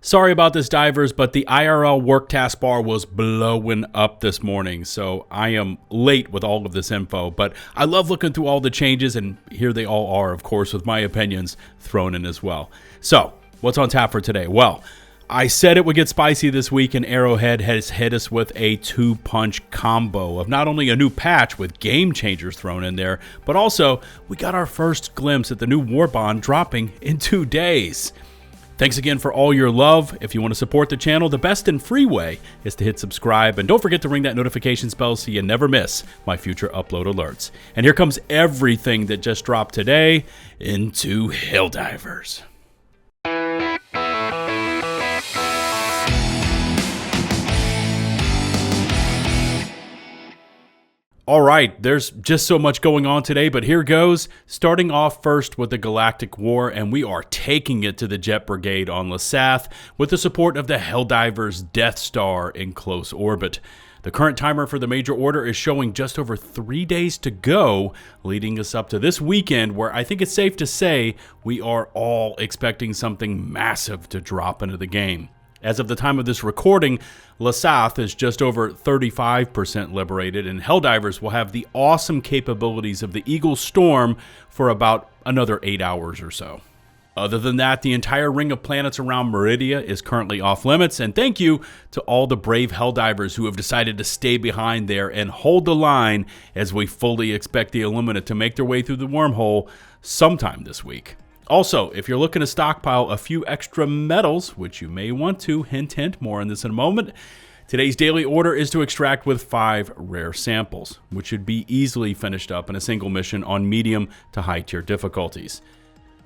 Sorry about this, divers, but the IRL work taskbar was blowing up this morning, so I am late with all of this info, but I love looking through all the changes, and here they all are, of course, with my opinions thrown in as well. So, what's on tap for today? Well, I said it would get spicy this week, and Arrowhead has hit us with a two-punch combo of not only a new patch with game changers thrown in there, but also we got our first glimpse at the new Warbond dropping in 2 days. Thanks again for all your love. If you want to support the channel, the best and free way is to hit subscribe, and don't forget to ring that notifications bell so you never miss my future upload alerts. And here comes everything that just dropped today into Helldivers. All right, there's just so much going on today, but here goes. Starting off first with the Galactic War, and we are taking it to the Jet Brigade on 𝗙ecie with the support of the Helldivers Death Star in close orbit. The current timer for the major order is showing just over 3 days to go, leading us up to this weekend where I think it's safe to say we are all expecting something massive to drop into the game. As of the time of this recording, 𝗙ecie is just over 35% liberated, and Helldivers will have the awesome capabilities of the Eagle Storm for about another 8 hours or so. Other than that, the entire ring of planets around Meridia is currently off limits, and thank you to all the brave Helldivers who have decided to stay behind there and hold the line as we fully expect the Illumina to make their way through the wormhole sometime this week. Also, if you're looking to stockpile a few extra metals, which you may want to, hint hint, more on this in a moment, today's daily order is to extract with 5 rare samples, which should be easily finished up in a single mission on medium to high tier difficulties.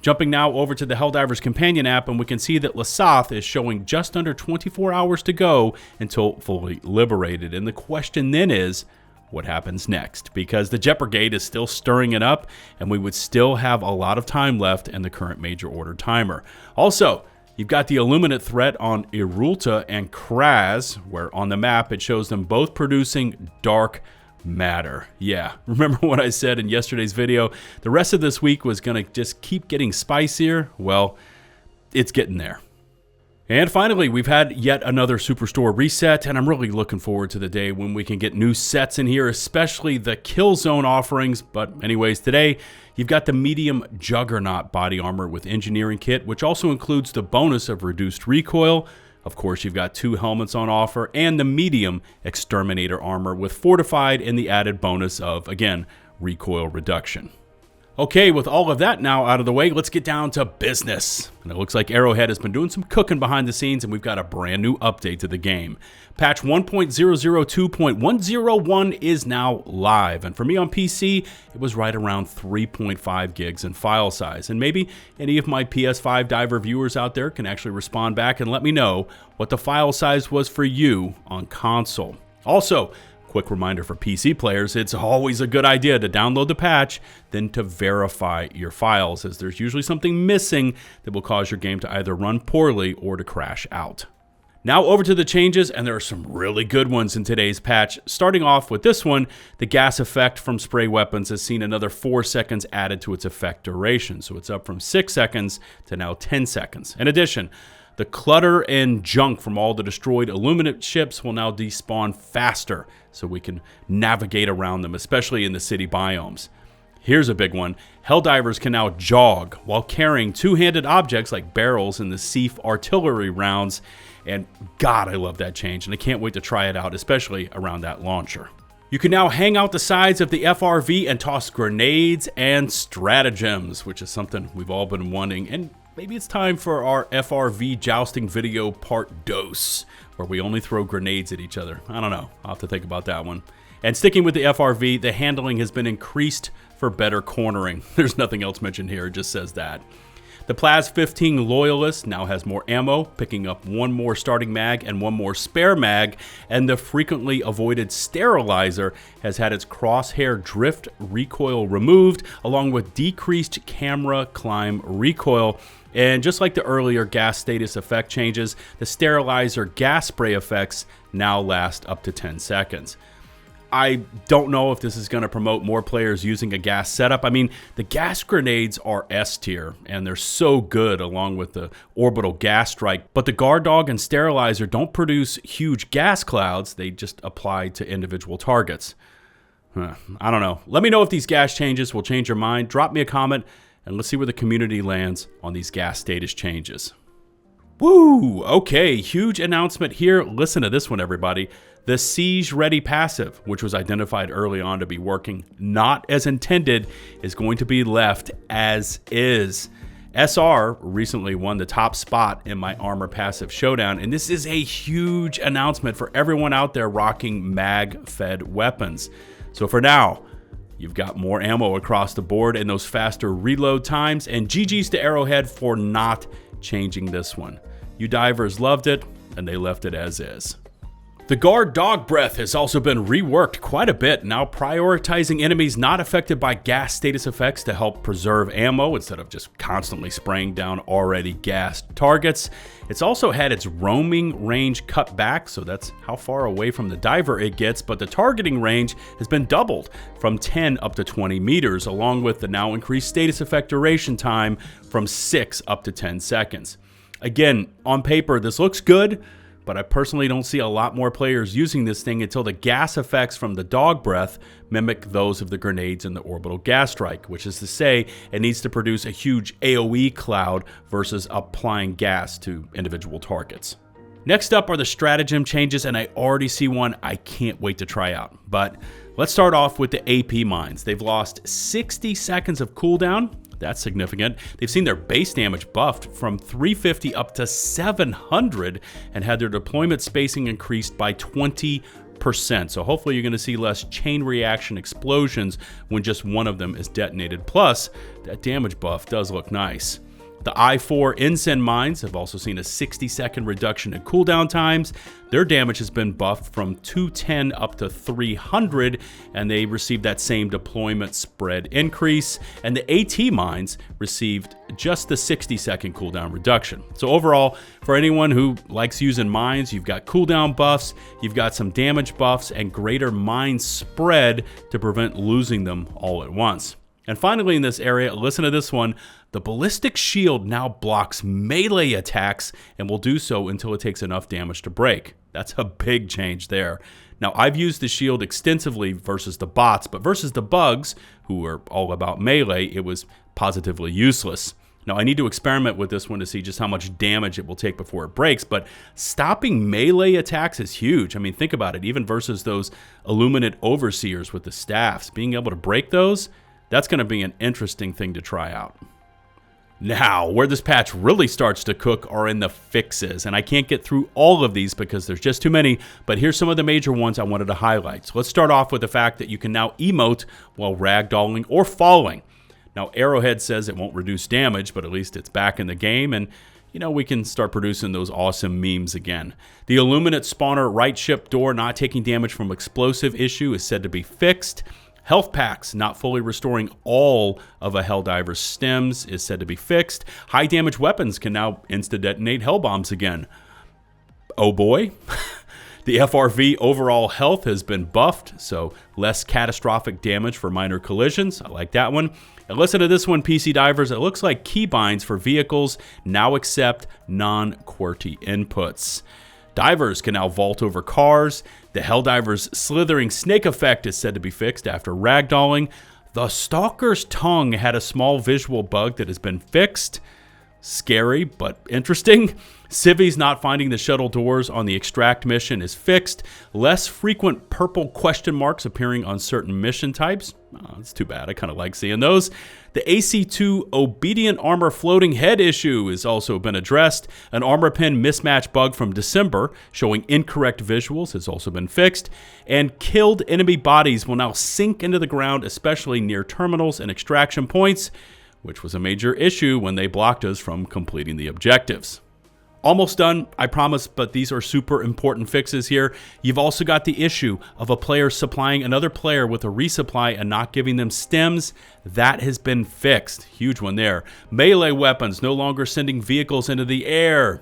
Jumping now over to the Helldivers companion app, and we can see that 𝗙ecie is showing just under 24 hours to go until fully liberated, and the question then is, what happens next? Because the Jet Brigade is still stirring it up, and we would still have a lot of time left in the current major order timer. Also, you've got the Illuminate threat on 𝗙ecie and 𝗏𝗏𝗏, where on the map it shows them both producing dark matter. Yeah, remember what I said in yesterday's video? The rest of this week was going to just keep getting spicier? Well, it's getting there. And finally, we've had yet another Superstore reset, and I'm really looking forward to the day when we can get new sets in here, especially the Kill Zone offerings. But anyways, today, you've got the medium Juggernaut body armor with engineering kit, which also includes the bonus of reduced recoil. Of course, you've got 2 helmets on offer, and the medium Exterminator armor with fortified and the added bonus of, again, recoil reduction. Okay, with all of that now out of the way, let's get down to business. And it looks like Arrowhead has been doing some cooking behind the scenes, and we've got a brand new update to the game. Patch 1.002.101 is now live, and for me on PC, it was right around 3.5 gigs in file size. And maybe any of my PS5 diver viewers out there can actually respond back and let me know what the file size was for you on console. Also, quick reminder for PC players, it's always a good idea to download the patch, then to verify your files, as there's usually something missing that will cause your game to either run poorly or to crash out. Now over to the changes, and there are some really good ones in today's patch. Starting off with this one, the gas effect from spray weapons has seen another 4 seconds added to its effect duration, so it's up from 6 seconds to now 10 seconds. In addition, the clutter and junk from all the destroyed Illuminate ships will now despawn faster, so we can navigate around them, especially in the city biomes. Here's a big one. Helldivers can now jog while carrying two-handed objects like barrels and the 𝗙cie artillery rounds, and God, I love that change, and I can't wait to try it out, especially around that launcher. You can now hang out the sides of the FRV and toss grenades and stratagems, which is something we've all been wanting, and maybe it's time for our FRV jousting video part 2, where we only throw grenades at each other. I don't know. I'll have to think about that one. And sticking with the FRV, the handling has been increased for better cornering. There's nothing else mentioned here. It just says that. The 𝗵15 Loyalist now has more ammo, picking up 1 more starting mag and 1 more spare mag, and the frequently avoided Sterilizer has had its crosshair drift recoil removed, along with decreased camera climb recoil. And just like the earlier gas status effect changes, the Sterilizer gas spray effects now last up to 10 seconds. I don't know if this is going to promote more players using a gas setup. I mean, the gas grenades are S tier, and they're so good along with the orbital gas strike. But the guard dog and sterilizer don't produce huge gas clouds. They just apply to individual targets. I don't know. Let me know if these gas changes will change your mind. Drop me a comment, and let's see where the community lands on these gas status changes. Woo! Okay, huge announcement here. Listen to this one, everybody. The Seige-Ready passive, which was identified early on to be working not as intended, is going to be left as is. SR recently won the top spot in my armor passive showdown, and this is a huge announcement for everyone out there rocking mag-fed weapons. So for now, you've got more ammo across the board and those faster reload times, and GG's to Arrowhead for not changing this one. You divers loved it, and they left it as is. The guard dog breath has also been reworked quite a bit, now prioritizing enemies not affected by gas status effects to help preserve ammo instead of just constantly spraying down already gassed targets. It's also had its roaming range cut back, so that's how far away from the diver it gets, but the targeting range has been doubled from 10 up to 20 meters, along with the now increased status effect duration time from 6 up to 10 seconds. Again, on paper, this looks good, but I personally don't see a lot more players using this thing until the gas effects from the dog breath mimic those of the grenades and the orbital gas strike, which is to say it needs to produce a huge AoE cloud versus applying gas to individual targets. Next up are the stratagem changes, and I already see one I can't wait to try out. But let's start off with the AP mines. They've lost 60 seconds of cooldown. That's significant. They've seen their base damage buffed from 350 up to 700 and had their deployment spacing increased by 20%. So hopefully you're going to see less chain reaction explosions when just one of them is detonated. Plus, that damage buff does look nice. The I4 Ensign mines have also seen a 60-second reduction in cooldown times. Their damage has been buffed from 210 up to 300, and they received that same deployment spread increase. And the AT mines received just the 60-second cooldown reduction. So overall, for anyone who likes using mines, you've got cooldown buffs, you've got some damage buffs, and greater mine spread to prevent losing them all at once. And finally in this area, listen to this one, the ballistic shield now blocks melee attacks and will do so until it takes enough damage to break. That's a big change there. Now, I've used the shield extensively versus the bots, but versus the bugs, who are all about melee, it was positively useless. Now, I need to experiment with this one to see just how much damage it will take before it breaks, but stopping melee attacks is huge. I mean, think about it, even versus those Illuminate Overseers with the staffs, being able to break those, that's going to be an interesting thing to try out. Now, where this patch really starts to cook are in the fixes, and I can't get through all of these because there's just too many, but here's some of the major ones I wanted to highlight. So let's start off with the fact that you can now emote while ragdolling or falling. Now, Arrowhead says it won't reduce damage, but at least it's back in the game, and you know, we can start producing those awesome memes again. The Illuminate spawner right ship door not taking damage from explosive issue is said to be fixed. Health packs not fully restoring all of a Helldiver's stems is said to be fixed. High damage weapons can now insta-detonate hell bombs again. Oh boy. The FRV overall health has been buffed, so less catastrophic damage for minor collisions. I like that one. And listen to this one, PC divers. It looks like keybinds for vehicles now accept non-QWERTY inputs. Divers can now vault over cars. The Helldivers' slithering snake effect is said to be fixed after ragdolling. The Stalker's tongue had a small visual bug that has been fixed. Scary, but interesting. Civvies not finding the shuttle doors on the extract mission is fixed. Less frequent purple question marks appearing on certain mission types. Oh, that's too bad. I kind of like seeing those. The 𝗙cie_2 obedient armor floating head issue has also been addressed. An armor pin mismatch bug from December showing incorrect visuals has also been fixed. And killed enemy bodies will now sink into the ground, especially near terminals and extraction points, which was a major issue when they blocked us from completing the objectives. Almost done, I promise, but these are super important fixes here. You've also got the issue of a player supplying another player with a resupply and not giving them stems. That has been fixed. Huge one there. Melee weapons no longer sending vehicles into the air.